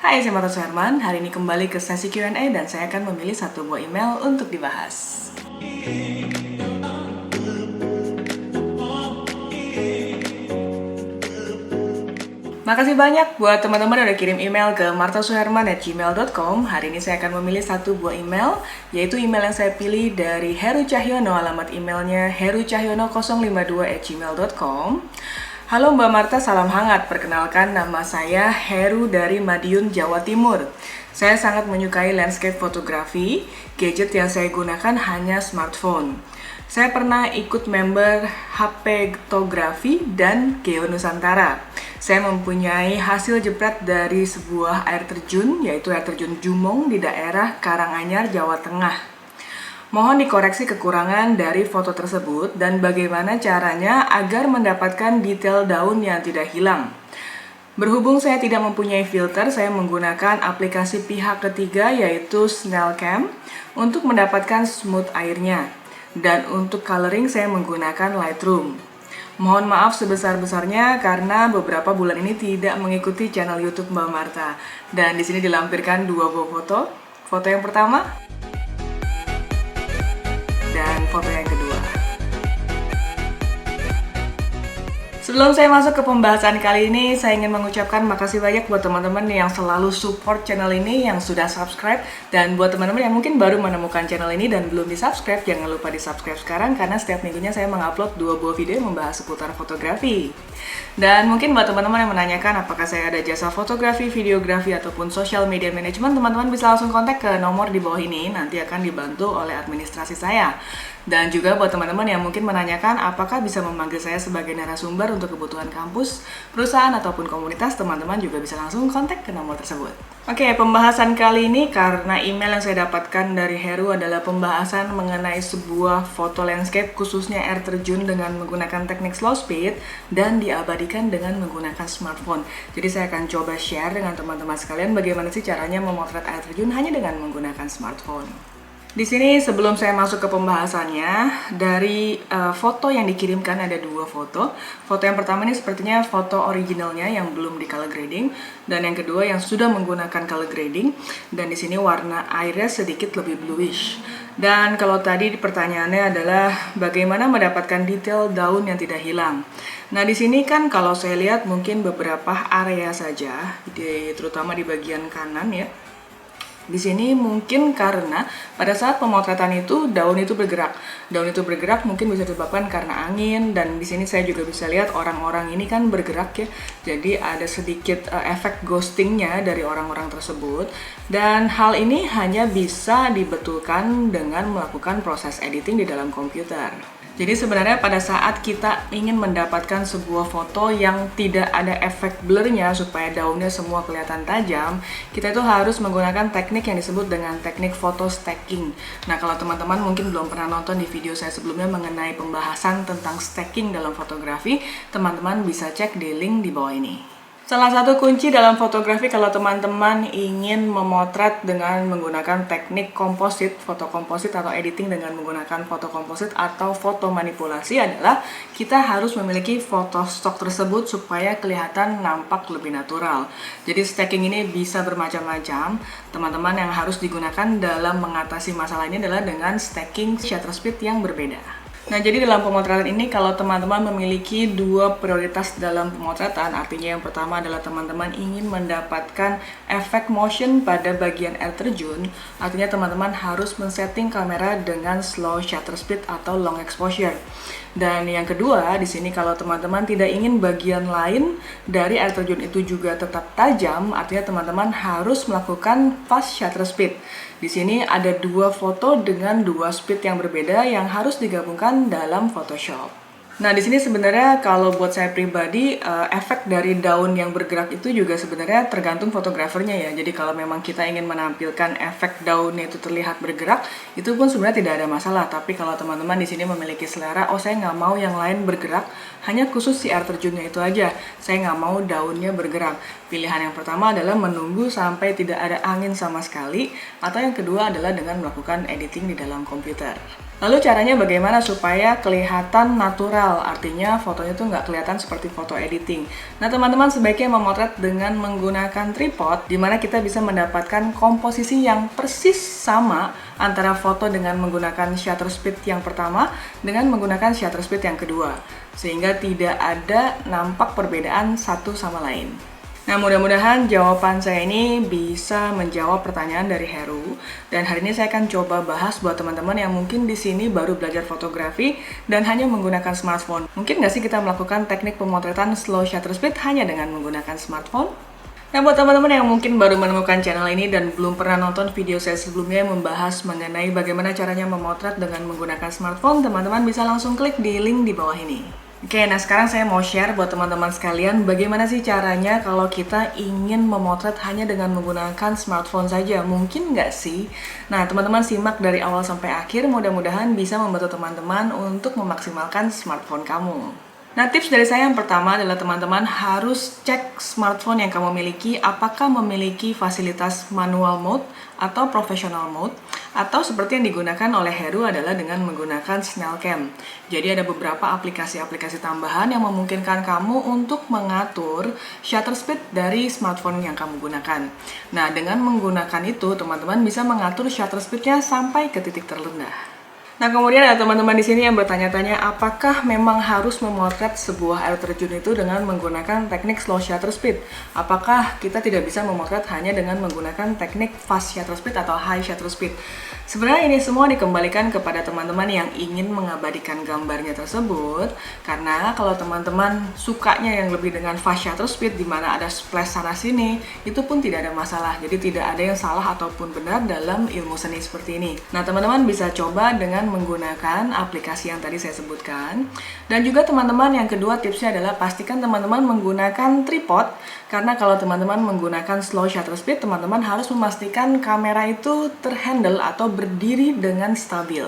Hai, saya Marta Suherman. Hari ini kembali ke sesi Q&A dan saya akan memilih satu buah email untuk dibahas. Makasih banyak buat teman-teman yang udah kirim email ke martasuherman@gmail.com. Hari ini saya akan memilih satu buah email, yaitu email yang saya pilih dari Heru Cahyono. Alamat emailnya herucahyono052@gmail.com. Halo Mbak Marta, salam hangat. Perkenalkan, nama saya Heru dari Madiun, Jawa Timur. Saya sangat menyukai landscape fotografi. Gadget yang saya gunakan hanya smartphone. Saya pernah ikut member Hapetografi dan Geo Nusantara. Saya mempunyai hasil jepret dari sebuah air terjun, yaitu air terjun Jumong di daerah Karanganyar, Jawa Tengah. Mohon dikoreksi kekurangan dari foto tersebut dan bagaimana caranya agar mendapatkan detail daun yang tidak hilang. Berhubung saya tidak mempunyai filter, saya menggunakan aplikasi pihak ketiga yaitu Snellcam untuk mendapatkan smooth airnya. Dan untuk coloring saya menggunakan Lightroom. Mohon maaf sebesar-besarnya karena beberapa bulan ini tidak mengikuti channel YouTube Mbak Marta. Dan di sini dilampirkan dua buah foto. Foto yang pertama dan foto yang kedua. Sebelum saya masuk ke pembahasan kali ini, saya ingin mengucapkan makasih banyak buat teman-teman yang selalu support channel ini, yang sudah subscribe. Dan buat teman-teman yang mungkin baru menemukan channel ini dan belum di-subscribe, jangan lupa di-subscribe sekarang karena setiap minggunya saya mengupload 2 buah video yang membahas seputar fotografi. Dan mungkin buat teman-teman yang menanyakan apakah saya ada jasa fotografi, videografi, ataupun social media management, teman-teman bisa langsung kontak ke nomor di bawah ini, nanti akan dibantu oleh administrasi saya. Dan juga buat teman-teman yang mungkin menanyakan apakah bisa memanggil saya sebagai narasumber untuk kebutuhan kampus, perusahaan, ataupun komunitas, teman-teman juga bisa langsung kontak ke nomor tersebut. Oke, pembahasan kali ini karena email yang saya dapatkan dari Heru adalah pembahasan mengenai sebuah foto landscape khususnya air terjun dengan menggunakan teknik slow speed dan diabadikan dengan menggunakan smartphone. Jadi saya akan coba share dengan teman-teman sekalian bagaimana sih caranya memotret air terjun hanya dengan menggunakan smartphone. Di sini sebelum saya masuk ke pembahasannya, dari foto yang dikirimkan ada 2 foto. Foto yang pertama ini sepertinya foto originalnya yang belum di color grading, dan yang kedua yang sudah menggunakan color grading. Dan di sini warna airnya sedikit lebih bluish. Dan kalau tadi pertanyaannya adalah bagaimana mendapatkan detail daun yang tidak hilang. Nah di sini kan kalau saya lihat mungkin beberapa area saja, terutama di bagian kanan ya. Di sini mungkin karena pada saat pemotretan itu daun itu bergerak. Daun itu bergerak mungkin bisa disebabkan karena angin, dan di sini saya juga bisa lihat orang-orang ini kan bergerak ya. Jadi ada sedikit efek ghostingnya dari orang-orang tersebut. Dan hal ini hanya bisa dibetulkan dengan melakukan proses editing di dalam komputer. Jadi sebenarnya pada saat kita ingin mendapatkan sebuah foto yang tidak ada efek blurnya supaya daunnya semua kelihatan tajam, kita itu harus menggunakan teknik yang disebut dengan teknik photo stacking. Nah kalau teman-teman mungkin belum pernah nonton di video saya sebelumnya mengenai pembahasan tentang stacking dalam fotografi, teman-teman bisa cek di link di bawah ini. Salah satu kunci dalam fotografi kalau teman-teman ingin memotret dengan menggunakan teknik komposit, foto komposit atau editing dengan menggunakan foto komposit atau foto manipulasi adalah kita harus memiliki foto stok tersebut supaya kelihatan nampak lebih natural. Jadi stacking ini bisa bermacam-macam. Teman-teman yang harus digunakan dalam mengatasi masalah ini adalah dengan stacking shutter speed yang berbeda. Nah, jadi dalam pemotretan ini kalau teman-teman memiliki 2 prioritas dalam pemotretan, artinya yang pertama adalah teman-teman ingin mendapatkan efek motion pada bagian air terjun, artinya teman-teman harus men-setting kamera dengan slow shutter speed atau long exposure. Dan yang kedua, di sini kalau teman-teman tidak ingin bagian lain dari air terjun itu juga tetap tajam, artinya teman-teman harus melakukan fast shutter speed. Di sini ada 2 foto dengan 2 speed yang berbeda yang harus digabungkan dalam Photoshop. Nah, di sini sebenarnya kalau buat saya pribadi, efek dari daun yang bergerak itu juga sebenarnya tergantung fotografernya ya. Jadi kalau memang kita ingin menampilkan efek daunnya itu terlihat bergerak, itu pun sebenarnya tidak ada masalah. Tapi kalau teman-teman di sini memiliki selera, oh saya nggak mau yang lain bergerak, hanya khusus si air terjunnya itu aja. Saya nggak mau daunnya bergerak. Pilihan yang pertama adalah menunggu sampai tidak ada angin sama sekali, atau yang kedua adalah dengan melakukan editing di dalam komputer. Lalu caranya bagaimana supaya kelihatan natural natural, artinya fotonya tuh nggak kelihatan seperti foto editing. Nah teman-teman sebaiknya memotret dengan menggunakan tripod, dimana kita bisa mendapatkan komposisi yang persis sama antara foto dengan menggunakan shutter speed yang pertama dengan menggunakan shutter speed yang kedua, sehingga tidak ada nampak perbedaan satu sama lain. Nah, mudah-mudahan jawaban saya ini bisa menjawab pertanyaan dari Heru. Dan hari ini saya akan coba bahas buat teman-teman yang mungkin di sini baru belajar fotografi dan hanya menggunakan smartphone. Mungkin nggak sih kita melakukan teknik pemotretan slow shutter speed hanya dengan menggunakan smartphone? Nah, buat teman-teman yang mungkin baru menemukan channel ini dan belum pernah nonton video saya sebelumnya yang membahas mengenai bagaimana caranya memotret dengan menggunakan smartphone, teman-teman bisa langsung klik di link di bawah ini. Oke, nah sekarang saya mau share buat teman-teman sekalian bagaimana sih caranya kalau kita ingin memotret hanya dengan menggunakan smartphone saja. Mungkin nggak sih? Nah, teman-teman simak dari awal sampai akhir, mudah-mudahan bisa membantu teman-teman untuk memaksimalkan smartphone kamu. Nah, tips dari saya yang pertama adalah teman-teman harus cek smartphone yang kamu miliki apakah memiliki fasilitas manual mode atau professional mode, atau seperti yang digunakan oleh Heru adalah dengan menggunakan SnellCam. Jadi ada beberapa aplikasi-aplikasi tambahan yang memungkinkan kamu untuk mengatur shutter speed dari smartphone yang kamu gunakan. Nah, dengan menggunakan itu, teman-teman bisa mengatur shutter speednya sampai ke titik terendah. Nah, kemudian ada teman-teman di sini yang bertanya-tanya apakah memang harus memotret sebuah air terjun itu dengan menggunakan teknik slow shutter speed? Apakah kita tidak bisa memotret hanya dengan menggunakan teknik fast shutter speed atau high shutter speed? Sebenarnya ini semua dikembalikan kepada teman-teman yang ingin mengabadikan gambarnya tersebut, karena kalau teman-teman sukanya yang lebih dengan fast shutter speed di mana ada splash sana sini, itu pun tidak ada masalah. Jadi tidak ada yang salah ataupun benar dalam ilmu seni seperti ini. Nah, teman-teman bisa coba dengan menggunakan aplikasi yang tadi saya sebutkan. Dan juga teman-teman yang kedua tipsnya adalah pastikan teman-teman menggunakan tripod, karena kalau teman-teman menggunakan slow shutter speed, teman-teman harus memastikan kamera itu terhandle atau berdiri dengan stabil.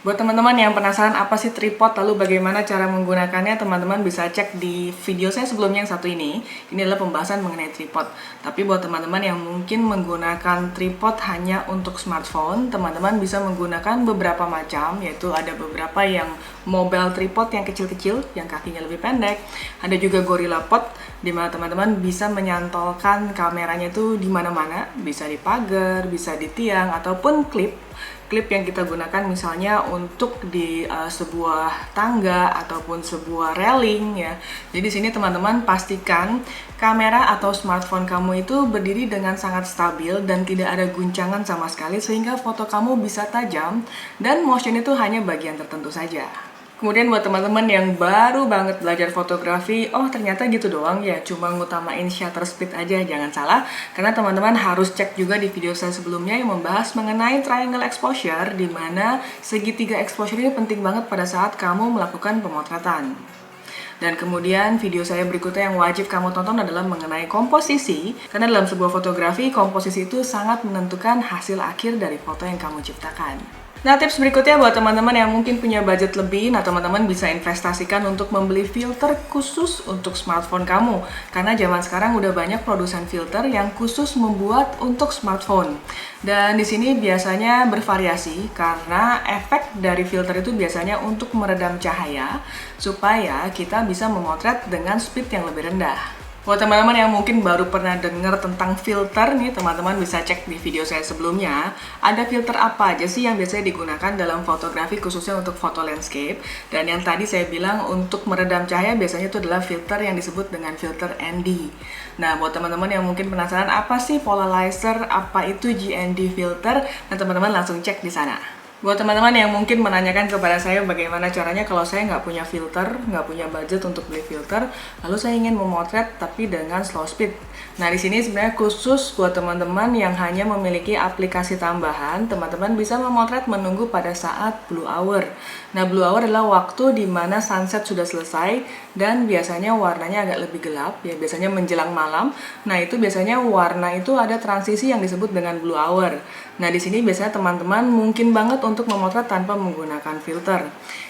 Buat teman-teman yang penasaran apa sih tripod, lalu bagaimana cara menggunakannya, teman-teman bisa cek di video saya sebelumnya yang satu ini. Ini adalah pembahasan mengenai tripod. Tapi buat teman-teman yang mungkin menggunakan tripod hanya untuk smartphone, teman-teman bisa menggunakan beberapa macam, yaitu ada beberapa yang mobile tripod yang kecil-kecil, yang kakinya lebih pendek. Ada juga GorillaPod, di mana teman-teman bisa menyantolkan kameranya itu di mana-mana, bisa di pagar, bisa di tiang, ataupun klip yang kita gunakan misalnya untuk di sebuah tangga ataupun sebuah railing ya. Jadi di sini teman-teman pastikan kamera atau smartphone kamu itu berdiri dengan sangat stabil dan tidak ada guncangan sama sekali sehingga foto kamu bisa tajam dan motion itu hanya bagian tertentu saja. Kemudian buat teman-teman yang baru banget belajar fotografi, oh ternyata gitu doang ya, cuma ngutamain shutter speed aja, jangan salah. Karena teman-teman harus cek juga di video saya sebelumnya yang membahas mengenai triangle exposure, di mana segitiga exposure ini penting banget pada saat kamu melakukan pemotretan. Dan kemudian video saya berikutnya yang wajib kamu tonton adalah mengenai komposisi, karena dalam sebuah fotografi, komposisi itu sangat menentukan hasil akhir dari foto yang kamu ciptakan. Nah, tips berikutnya buat teman-teman yang mungkin punya budget lebih, nah teman-teman bisa investasikan untuk membeli filter khusus untuk smartphone kamu. Karena zaman sekarang udah banyak produsen filter yang khusus membuat untuk smartphone. Dan di sini biasanya bervariasi karena efek dari filter itu biasanya untuk meredam cahaya supaya kita bisa memotret dengan speed yang lebih rendah. Buat teman-teman yang mungkin baru pernah dengar tentang filter nih, teman-teman bisa cek di video saya sebelumnya. Ada filter apa aja sih yang biasanya digunakan dalam fotografi khususnya untuk foto landscape. Dan yang tadi saya bilang untuk meredam cahaya biasanya itu adalah filter yang disebut dengan filter ND. Nah, buat teman-teman yang mungkin penasaran apa sih polarizer, apa itu GND filter, nah teman-teman langsung cek di sana. Buat teman-teman yang mungkin menanyakan kepada saya bagaimana caranya kalau saya nggak punya filter, nggak punya budget untuk beli filter, lalu saya ingin memotret tapi dengan slow speed. Nah, di sini sebenarnya khusus buat teman-teman yang hanya memiliki aplikasi tambahan, teman-teman bisa memotret menunggu pada saat blue hour. Nah, blue hour adalah waktu di mana sunset sudah selesai dan biasanya warnanya agak lebih gelap, ya biasanya menjelang malam. Nah, itu biasanya warna itu ada transisi yang disebut dengan blue hour. Nah, di sini biasanya teman-teman mungkin banget untuk memotret tanpa menggunakan filter.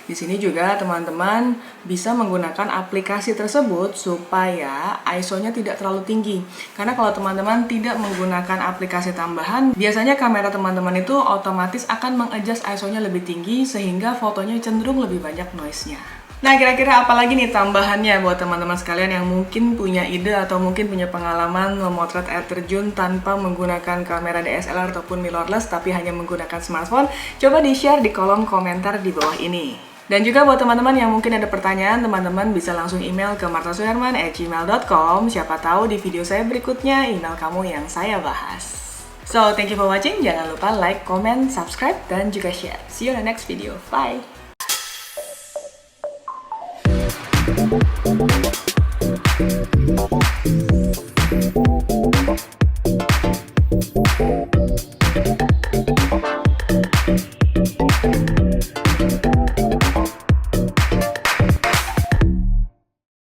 Di sini juga teman-teman bisa menggunakan aplikasi tersebut supaya ISO-nya tidak terlalu tinggi. Karena kalau teman-teman tidak menggunakan aplikasi tambahan, biasanya kamera teman-teman itu otomatis akan mengadjust ISO-nya lebih tinggi sehingga fotonya cenderung lebih banyak noise-nya. Nah, kira-kira apa lagi nih tambahannya buat teman-teman sekalian yang mungkin punya ide atau mungkin punya pengalaman memotret air terjun tanpa menggunakan kamera DSLR ataupun mirrorless tapi hanya menggunakan smartphone? Coba di-share di kolom komentar di bawah ini. Dan juga buat teman-teman yang mungkin ada pertanyaan, teman-teman bisa langsung email ke martasuherman@gmail.com. Siapa tahu di video saya berikutnya email kamu yang saya bahas. So, thank you for watching. Jangan lupa like, comment, subscribe, dan juga share. See you in the next video. Bye! Thank you.